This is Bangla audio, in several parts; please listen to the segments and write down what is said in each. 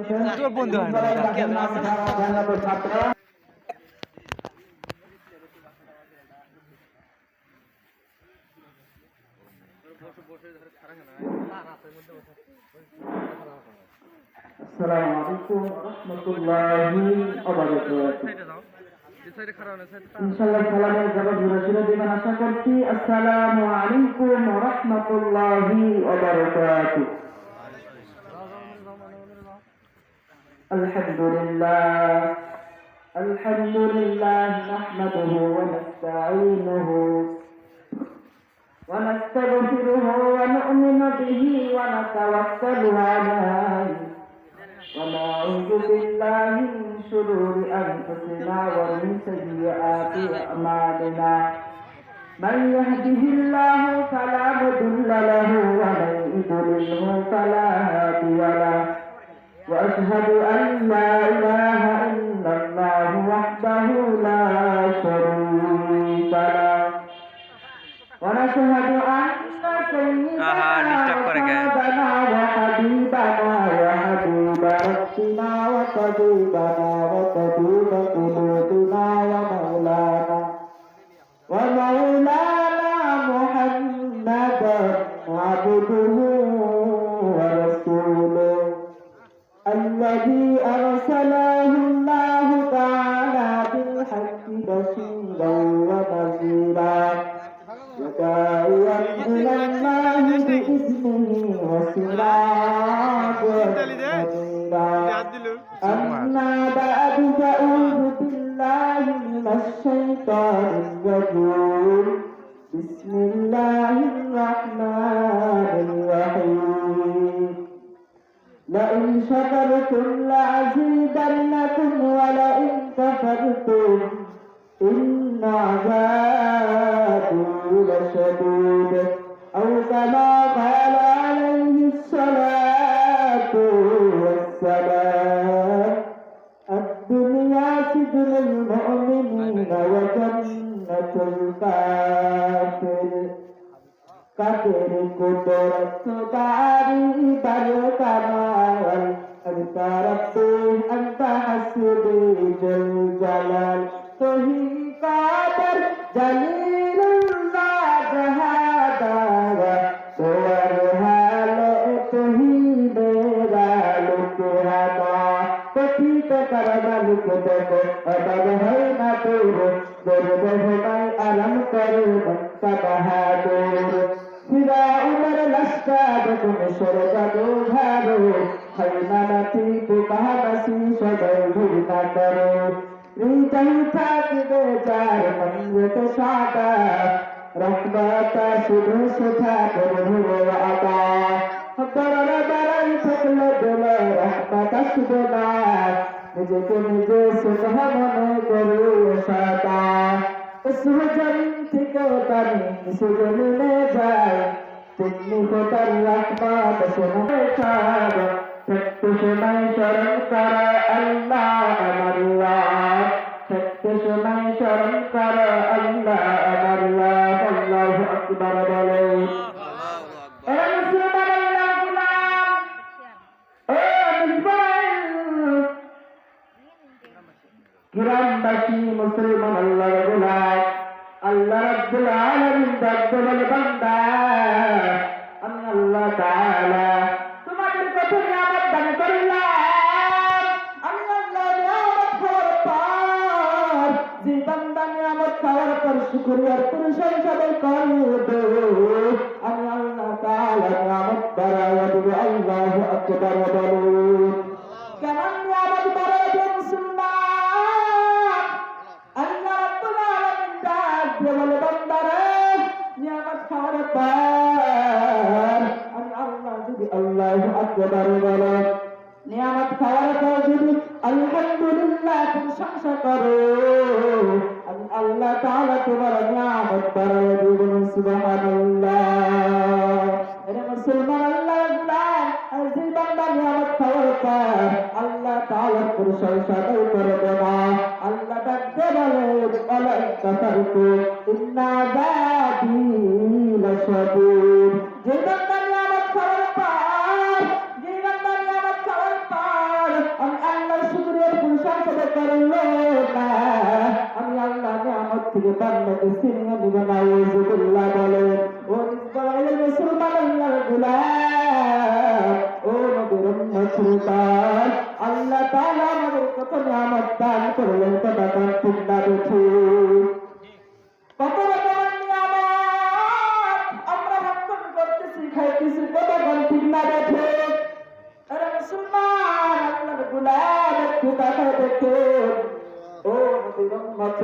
তোর বন্ধু হয় না আসসালামু আলাইকুম ওয়া রাহমাতুল্লাহি ওয়া বারাকাতুহু। ইনশাআল্লাহ সালামের জবাব রাসূল দিবেন আশা করছি। আসসালামু আলাইকুম ওয়া রাহমাতুল্লাহি ওয়া বারাকাতুহু। আলহামদুলিল্লাহ নাহমাদুহু ওয়া নাস্তাঈনুহু ونستغفره ونؤمن به ونتوكل عليه ونعوذ بالله من شرور أنفسنا ومن سيئات أعمالنا من يهده الله فلا مضل له ومن يضلله فلا هادي له وأشهد أن لا إله إلا الله وحده لا شريك له ونشهد أن سيدنا وسيدنا وحبيبنا وحبيب ربنا وطبيبنا وطبيب قلوبنا ومولانا محمدا عبده ورسوله الذي أرسله الله تعالى بالحق بشيرا ونذيرا وداعيا إلى الله بإذنه وسراجا منيرا أما بعد فأعوذ بالله من الشيطان الرجيم بسم الله الرحمن الرحيم لئن شكرتم لأزيدنكم ولئن كفرتم إن عذابي لشديد أو كما قال عليه الصلاة والسلام الدنيا سجن المؤمنين وجنة الكافر كافر قدرت داري بركمال أنت ربي أنت حسبي جل جلال توہی قادر جلیل اللہ جہادہ سور حال توہی میرا لکھادا تٹھیک کرنا لکھ دو ادب ہے نہ دور درد ہے علم کرے بنتا بہادر فدا عمر لشکر تم شرک دو بھارو خیمہ نتیب بہنسی شدر نہ کرو হৃদয় থাকবে যার মন্দির সাদা রহমতা শুধু সুধা করবো আদা দরদ দাঁড়াই থাকলে দিল রহমত আসবে না নিজেকে নিজে সুধা মনে করি সাদা সুজন থেকে তারি সুজনে যায় তিনি খোদার রহমত শুনে ছাড় সত্য সময় স্মরণ কর আল্লাহ আমার সত্য সময় স্মরণ কর আল্লাহ আমার আল্লাহু আকবার বলো গ্রামবাসী মুসলমান আল্লাহ গোলাম আল্লাহ রাব্বুল আলামিন বলে বান্দা আমি আল্লাহ তাআলা তোমাদের কথা নিয়ামত দান করলাম আমি আল্লাহ নিয়ামত খাওয়ার পর যে বান্দা নিয়ামত খাওয়ার পর শুকরিয়ার প্রশংসা করবে আমি আল্লাহ তাআলা নিয়ামত বাড়াইয়া দেব আল্লাহু আকবার বলুন কেমন নিয়ামত বাড়াইবে মুসলমান আল্লাহ রাব্বুল আলামিন ডাক দিয়ে বলে বান্দারে নিয়ামত খাওয়ার পর আমি আল্লাহ যদি আল্লাহু আকবার বলো নিয়ামত খাওয়ার পর যদি আলহামদুলিল্লাহ প্রশংসা করো আমি আল্লাহ তাআলা তোমার নিয়ামত বাড়াইয়া দেব সুবহানাল্লাহ এর মুসলমান আল্লাহ গোলাম যে বান্দা নিয়ামত খাওয়ার পর আল্লাহ তাআলার প্রশংসা করবে না আল্লাহ ডাকতে বলে ওয়ালা কাফারতু ইন্না আযাবি লাশাদীদ যে বান্দা নিয়ামত খাওয়ার পর তবে করলো না আমি আল্লাহ নিয়ামত থেকে বান্দাকে ছিনিয়ে নিব না ওয়াজুবিল্লাহ বলেন ও ইসরায়েল মুসলমান আল্লাহর গোলাম ও নবীর উম্মত আল্লাহ তাআলা আমাদের কত নিয়ামত দান করলেন কথা কোন ঠিক না দেখি কত রকমের নিয়ামত আমরা ভক্ষণ করতেছি খাইতেছি কত কোন ঠিক না দেখে আরে মুসলমান আল্লাহর গোলাম একটু তাকায় দেখুন ও নবীর উম্মত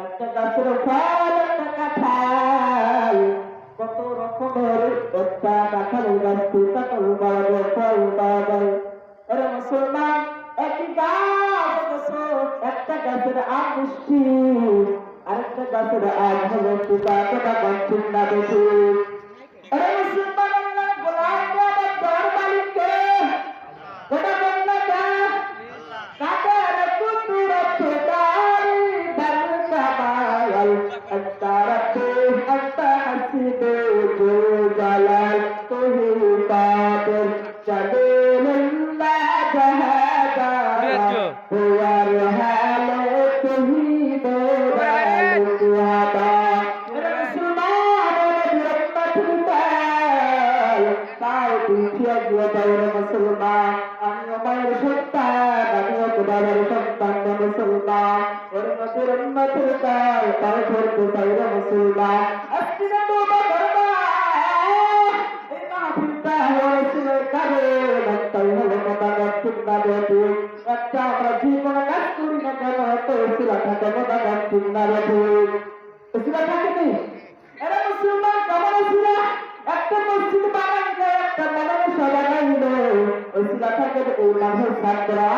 একটা গাছের ফল একটা কাঁঠাল কত রকমের একটা কাঁঠাল গাছটি কাঁঠাল বাড়াবে ফল বাড়াবে আরে মুসলমান একই গাছ একটা গাছের আম মিষ্টি আরেকটা গাছের আম হলো পিতা কথা ঠিক না দেখি আরে মুসলমান আল্লাহ গোলাম আমার দর মালিককে কথা বল না কাদের কুতুরত দারি দরকার আস্তারতে আস্তা হাসিবে জো জালাল তুহি কাদের চলেল্লা জাহাদা হুয়ার হালে তুহি দোরাল তুহাদা মুসলমান তাও পিছিয়ে গিয়ে যাও মুসলমান আমি মায়ের সন্তান আমি বাবার সন্তান মুসলমান ওর নদীর উন্নতির তাও তাও ধরতে চাই মুসলমান আজকে তো বাবা এই মাহফিলটা হয়েছিল কারে তাই হলো কথা ঠিক না দেখি একটা আমরা যে কোনো কাজ করি না কেন হয়তো শিলা থাকে কথা ঠিক না দেখি শিলা থাকে নেই এরা মুসলমান কেমন ছিল একটা মসজিদ বানাইলে একটা মাদ্রাসা বানাইলে ওই শিলাটাকে ওই মাঠের ছাত্ররা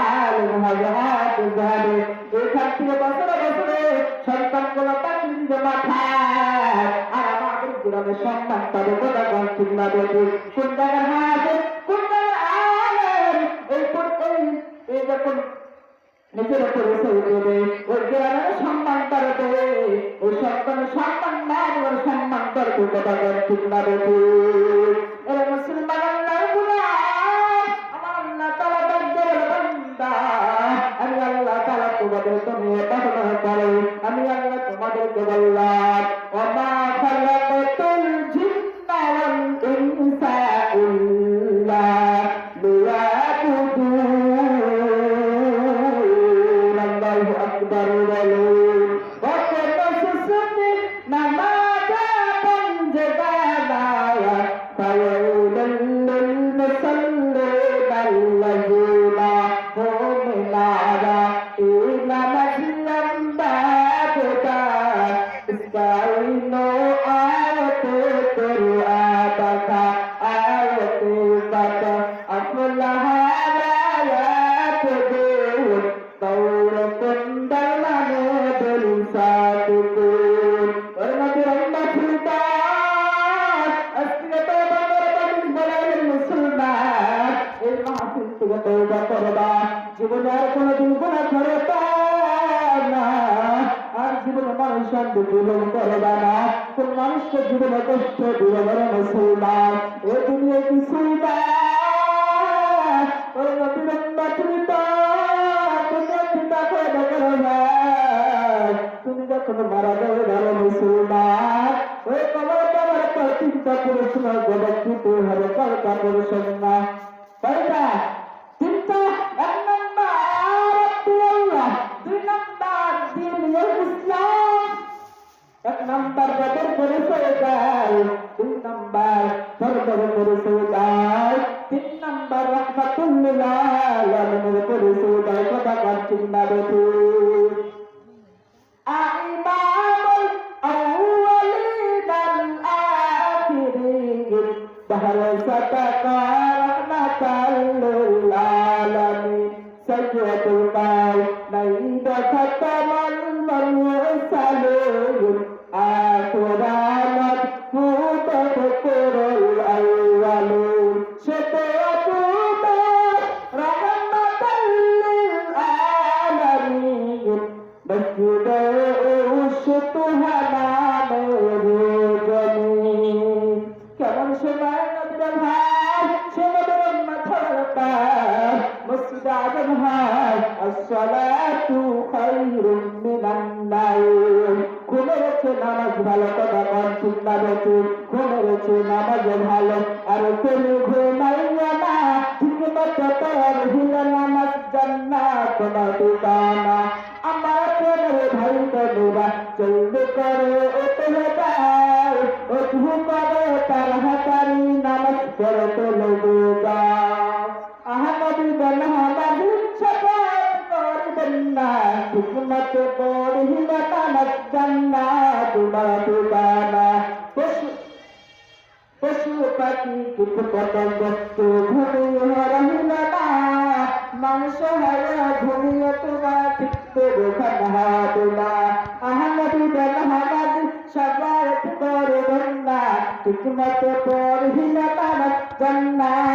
মহাজাহাজ জাহাজে এখান থেকে বছরে বছরে সন্তানগুলো চাকরি দিতে মাথায় আর আমাদের গ্রামে সন্তান তাদের কথা গান ঠিক না দেখি কোন জায়গার হাত কোন জায়গার আলেন এই যখন নিজের উপরে সই দেবে ওই গ্রামের সম্মান করবে ওই সন্তানের সম্মান না ওর সম্মান করবে কথা ঠিক না দেখি এরা মুসলমান আল্লাহর গোলাম আমার আল্লাহ তাআলা দরবারের বান্দা আমি আল্লাহ তাআলা তোমাদের দুনিয়া পাঠানো করে আমি আল্লাহ তোমাদেরকে বললাম ওয়া মা খালাকাতুল জিন্না ওয়াল ইনসা ইল্লা লিয়াবুদুন আকবার বলুন কত সুসুতি নামাজে বন্দগানা ফায়ুলুল মুসাল্লিন আল্লাযিনা হুম নারা ইলা মাজিয়াম বাদা ইসতাইনো আয়াতে কুরআবাকা আয়াতে বাতা আফলাহা Taur kundalane belisatun Warnati rahmat sultan Astiga tawbah korban Balai musliman Il mahfil tiga tawbah korban Jibun ar kono din guna korban Ar jibun manusyan dibulun korban Kun manushya jibun koshto dilawar musliman E dunia ki sultan Warnati rahmat sultan তুমি যখন মারা যাবে ভালো মুসলমান ওই কবর কবর পর চিন্তা করে শোনা গবর দিতে হবে কলকা করে শোনা কয়টা চিন্তা এক নম্বর আল্লাহ দুই নম্বর দিন ইসলাম এক নম্বর গবর করে যায় দুই নম্বর সরবর করে যায় তিন নম্বর রহমাতুল্লিল আলামিন করে যায় কথা কার চিন্তা দেখি আইমামুল আউয়ালিন আখিরিন bahar sataka rahmatan lil alamin sayyidul maut naida khatamal mursalin akhiranat mutafakkirul awwalin syafa'atuna rahmatan lil alamin masjid ushtuhana merujani keman semana tidak hal semua mathar মসজিদে আযান হয় আসসালাতু খায়রুম মিনান নাওম। ঘুমের চেয়ে নামাজ ভালো, কথা কন ঠিক না বেঠিক? ঘুমের চেয়ে নামাজ ভালো। আর তুমি ঘুমাইয়া না, ঠিক মতো পড়িলে নামাজ জান্নাত তোমার ঠিকানা। আমার প্রেমের ভাই বোনেরা, চলবে করে উঠে যায়, উঠু করে তার হাতারি নামাজ পড়তে লেগে যায়। আহমদি বল হামাদি শপথ করবেন না, ঠিক মতো পড়িলে নামাজ জান্নাত তোমার ঠিকানা। পশু পাখি কীট পতঙ্গ তো ঘুমিয়ে রহিল না, মাংস হায়া ঘুমিয়ে তোমার ঠিকতে বোখান হবে না। আহমদি বল হামাদি সবার করবেন না, ঠিক মতো পড়িলে নামাজ জান্নাত